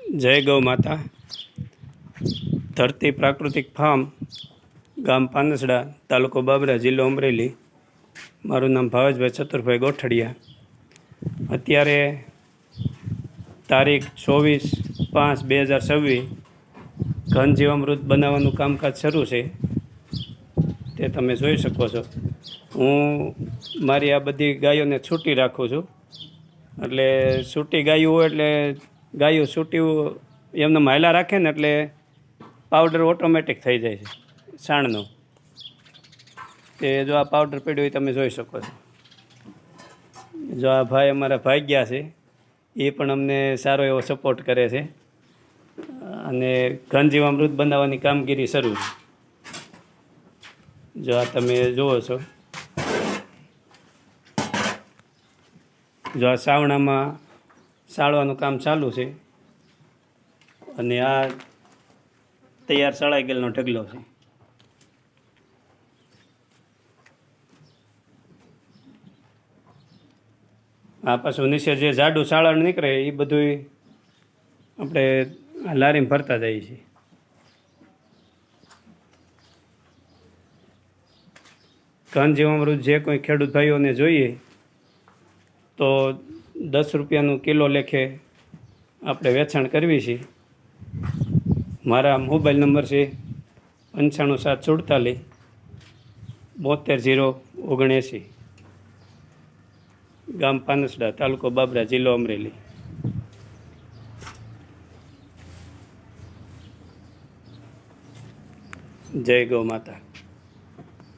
જય ગૌ માતા. ધરતી પ્રાકૃતિક ફાર્મ, ગામ પાનસડા, તાલુકો બાબરા, જિલ્લો અમરેલી. મારું નામ ભાવેશભાઈ ચતુરભાઈ ગોઠડિયા. અત્યારે તારીખ 24/5/2026 ઘન જીવામૃત બનાવવાનું કામકાજ શરૂ છે, તે તમે જોઈ શકો છો. હું મારી આ બધી ગાયોને છૂટી રાખું છું. એટલે છૂટી ગાયું હોય એટલે ગાયો છૂટી એમને માયલા રાખે ને એટલે પાવડર ઓટોમેટિક થઈ જાય છે છાણનો. તે જો આ પાવડર પડ્યો એ તમે જોઈ શકો છો. જો આ ભાઈ અમારા ભાગ્યા છે, એ પણ અમને સારો એવો સપોર્ટ કરે છે અને ઘન જીવામૃત બનાવવાની કામગીરી શરૂ છે. જો આ તમે જુઓ છો, જો આ સાવણામાં સાળવાનું કામ ચાલુ છે અને આ તૈયાર સળાઈ ગયેલનો ઢગલો છે. આ પાછું નીચે જે જાડું સાળણ નીકળે એ બધું આપણે લારીમાં ભરતા જઈએ છીએ. ઘન જીવામૃત જે કોઈ ખેડૂત ભાઈઓને જોઈએ તો 10 રૂપિયાનું કિલો લેખે આપણે વેચાણ કરવી છે. મારા મોબાઈલ નંબર છે 95747 72 079, ગામ પાનસડા, તાલુકો બાબરા, જિલ્લો અમરેલી. જય ગૌ માતા.